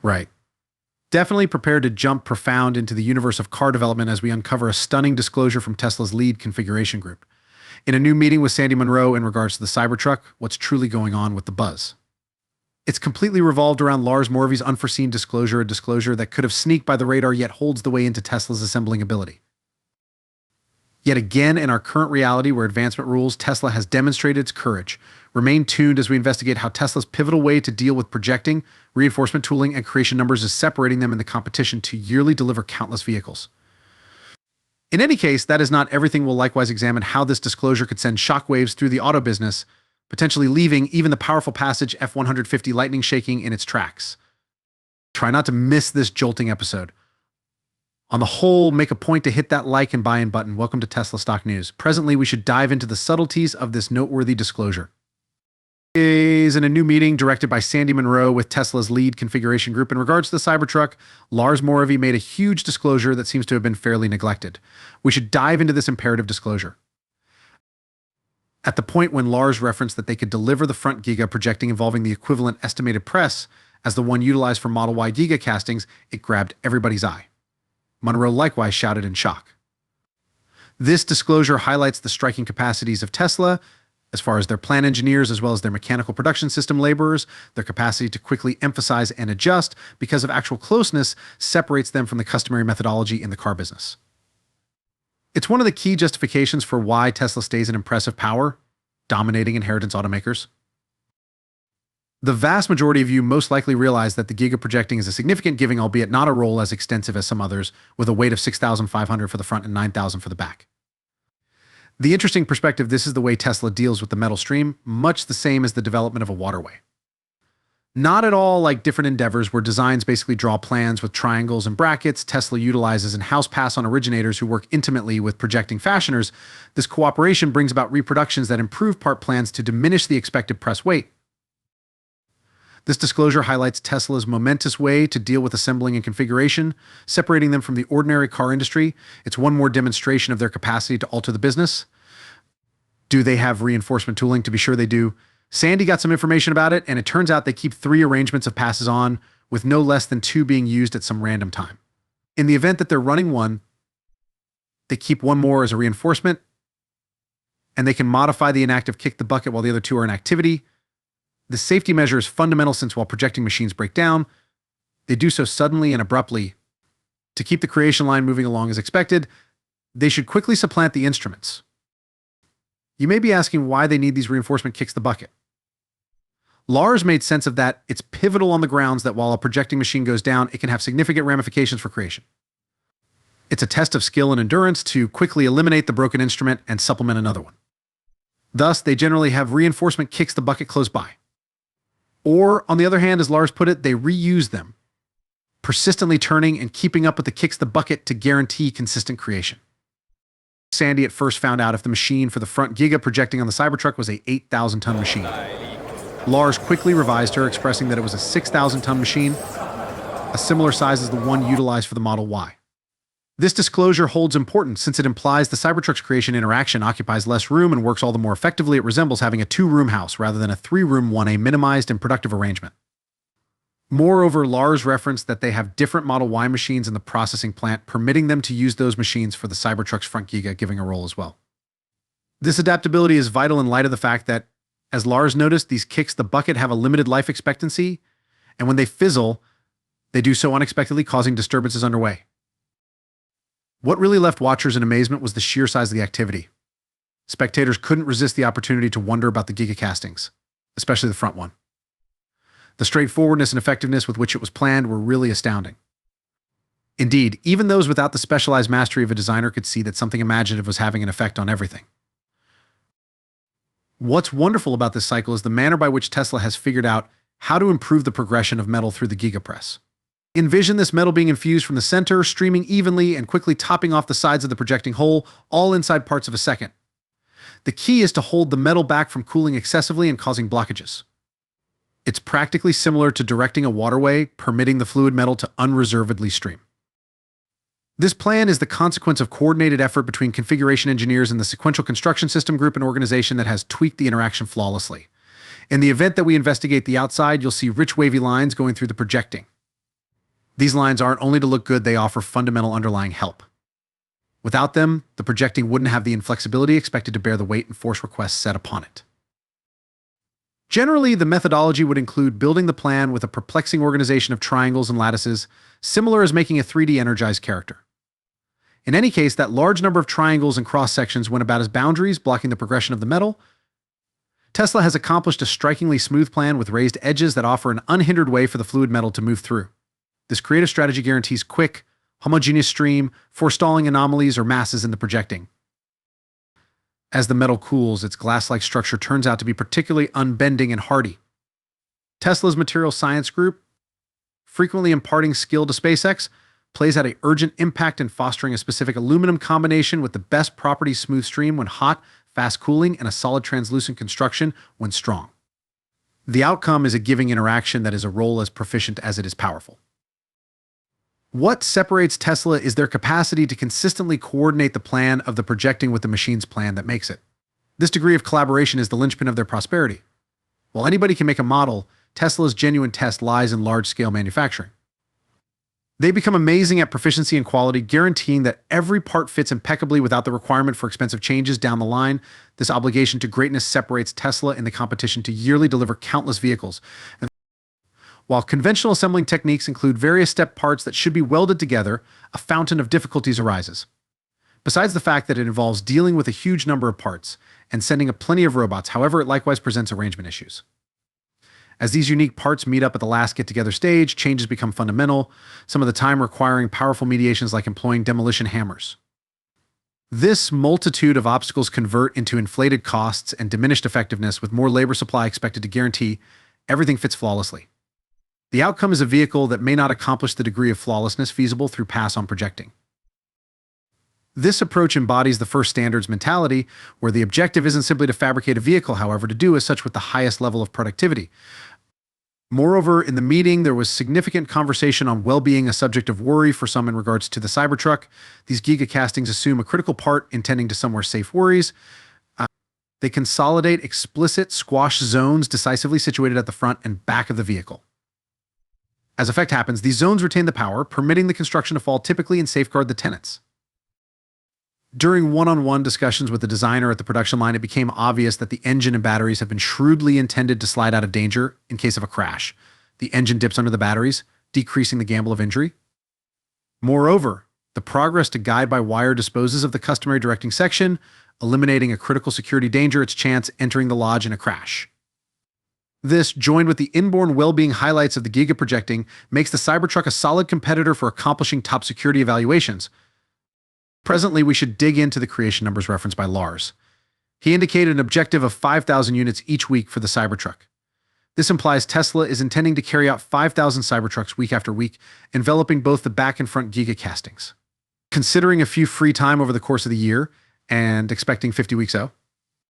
Right. Definitely prepared to jump profound into the universe of car development as we uncover a stunning disclosure from Tesla's lead configuration group. In a new meeting with Sandy Munro in regards to the Cybertruck, what's truly going on with the buzz? It's completely revolved around Lars Morvy's unforeseen disclosure, a disclosure that could have sneaked by the radar yet holds the way into Tesla's assembling ability. Yet again, in our current reality where advancement rules, Tesla has demonstrated its courage. Remain tuned as we investigate how Tesla's pivotal way to deal with projecting, reinforcement tooling, and creation numbers is separating them in the competition to yearly deliver countless vehicles. In any case, that is not everything. We'll likewise examine how this disclosure could send shockwaves through the auto business, potentially leaving even the powerful Passage F-150 Lightning shaking in its tracks. Try not to miss this jolting episode. On the whole, make a point to hit that like and buy-in button. Welcome to Tesla Stock News. Presently, we should dive into the subtleties of this noteworthy disclosure. Is in a new meeting directed by Sandy Munro with Tesla's lead configuration group in regards to the Cybertruck, Lars Morvy made a huge disclosure that seems to have been fairly neglected. We should dive into this imperative disclosure. At the point when Lars referenced that they could deliver the front Giga projecting involving the equivalent estimated press as the one utilized for Model Y Giga castings, it grabbed everybody's eye. Munro likewise shouted in shock. This disclosure highlights the striking capacities of Tesla, as far as their plant engineers as well as their mechanical production system laborers. Their capacity to quickly emphasize and adjust because of actual closeness separates them from the customary methodology in the car business. It's one of the key justifications for why Tesla stays an impressive power, dominating inheritance automakers. The vast majority of you most likely realize that the Giga projecting is a significant giving, albeit not a role as extensive as some others, with a weight of 6,500 for the front and 9,000 for the back. The interesting perspective, this is the way Tesla deals with the metal stream, much the same as the development of a waterway. Not at all like different endeavors where designs basically draw plans with triangles and brackets. Tesla utilizes in-house pass-on originators who work intimately with projecting fashioners. This cooperation brings about reproductions that improve part plans to diminish the expected press weight. This disclosure highlights Tesla's momentous way to deal with assembling and configuration, separating them from the ordinary car industry. It's one more demonstration of their capacity to alter the business. Do they have reinforcement tooling? To be sure they do. Sandy got some information about it, and it turns out they keep 3 arrangements of passes on, with no less than 2 being used at some random time. In the event that they're running one, they keep 1 more as a reinforcement, and they can modify the inactive kick the bucket while the other 2 are in activity. The safety measure is fundamental since while projecting machines break down, they do so suddenly and abruptly. To keep the creation line moving along as expected, they should quickly supplant the instruments. You may be asking why they need these reinforcement kicks the bucket. Lars made sense of that. It's pivotal on the grounds that while a projecting machine goes down, it can have significant ramifications for creation. It's a test of skill and endurance to quickly eliminate the broken instrument and supplement another one. Thus, they generally have reinforcement kicks the bucket close by. Or, on the other hand, as Lars put it, they reuse them, persistently turning and keeping up with the kicks the bucket to guarantee consistent creation. Sandy at first found out if the machine for the front Giga projecting on the Cybertruck was a 8,000-ton machine. Lars quickly revised her, expressing that it was a 6,000-ton machine, a similar size as the one utilized for the Model Y. This disclosure holds importance since it implies the Cybertruck's creation interaction occupies less room and works all the more effectively. It resembles having a 2-room house rather than a 3-room one, a minimized and productive arrangement. Moreover, Lars referenced that they have different Model Y machines in the processing plant, permitting them to use those machines for the Cybertruck's front Giga, giving a role as well. This adaptability is vital in light of the fact that, as Lars noticed, these kicks the bucket have a limited life expectancy, and when they fizzle, they do so unexpectedly, causing disturbances underway. What really left watchers in amazement was the sheer size of the activity. Spectators couldn't resist the opportunity to wonder about the Giga castings, especially the front one. The straightforwardness and effectiveness with which it was planned were really astounding. Indeed, even those without the specialized mastery of a designer could see that something imaginative was having an effect on everything. What's wonderful about this cycle is the manner by which Tesla has figured out how to improve the progression of metal through the Giga press. Envision this metal being infused from the center, streaming evenly and quickly topping off the sides of the projecting hole, all inside parts of a second. The key is to hold the metal back from cooling excessively and causing blockages. It's practically similar to directing a waterway, permitting the fluid metal to unreservedly stream. This plan is the consequence of coordinated effort between configuration engineers and the sequential construction system group, an organization that has tweaked the interaction flawlessly. In the event that we investigate the outside, you'll see rich wavy lines going through the projecting. These lines aren't only to look good, they offer fundamental underlying help. Without them, the projecting wouldn't have the inflexibility expected to bear the weight and force requests set upon it. Generally, the methodology would include building the plan with a perplexing organization of triangles and lattices, similar as making a 3D energized character. In any case, that large number of triangles and cross-sections went about as boundaries, blocking the progression of the metal. Tesla has accomplished a strikingly smooth plan with raised edges that offer an unhindered way for the fluid metal to move through. This creative strategy guarantees quick, homogeneous stream, forestalling anomalies or masses in the projecting. As the metal cools, its glass-like structure turns out to be particularly unbending and hardy. Tesla's material science group, frequently imparting skill to SpaceX, plays out an urgent impact in fostering a specific aluminum combination with the best properties smooth stream when hot, fast cooling, and a solid translucent construction when strong. The outcome is a giving interaction that is a roll as proficient as it is powerful. What separates Tesla is their capacity to consistently coordinate the plan of the projecting with the machine's plan that makes it. This degree of collaboration is the linchpin of their prosperity. While anybody can make a model, Tesla's genuine test lies in large-scale manufacturing. They become amazing at proficiency and quality, guaranteeing that every part fits impeccably without the requirement for expensive changes down the line. This obligation to greatness separates Tesla in the competition to yearly deliver countless vehicles. While conventional assembling techniques include various step parts that should be welded together, a fountain of difficulties arises. Besides the fact that it involves dealing with a huge number of parts and sending up plenty of robots, however, it likewise presents arrangement issues. As these unique parts meet up at the last get-together stage, changes become fundamental, some of the time requiring powerful mediations like employing demolition hammers. This multitude of obstacles convert into inflated costs and diminished effectiveness, with more labor supply expected to guarantee everything fits flawlessly. The outcome is a vehicle that may not accomplish the degree of flawlessness feasible through pass-on projecting. This approach embodies the first standards mentality, where the objective isn't simply to fabricate a vehicle, however, to do as such with the highest level of productivity. Moreover, in the meeting, there was significant conversation on well-being, a subject of worry for some in regards to the Cybertruck. These gigacastings assume a critical part intending to somewhere safe worries. They consolidate explicit squash zones decisively situated at the front and back of the vehicle. As effect happens, these zones retain the power, permitting the construction to fall typically and safeguard the tenants. During one-on-one discussions with the designer at the production line, it became obvious that the engine and batteries have been shrewdly intended to slide out of danger in case of a crash. The engine dips under the batteries, decreasing the gamble of injury. Moreover, the progress to guide-by-wire disposes of the customary directing section, eliminating a critical security danger, its chance entering the lodge in a crash. This, joined with the inborn well-being highlights of the Giga projecting, makes the Cybertruck a solid competitor for accomplishing top security evaluations. Presently, we should dig into the creation numbers referenced by Lars. He indicated an objective of 5,000 units each week for the Cybertruck. This implies Tesla is intending to carry out 5,000 Cybertrucks week after week, enveloping both the back and front Giga castings. Considering a few free time over the course of the year, and expecting 50 weeks out,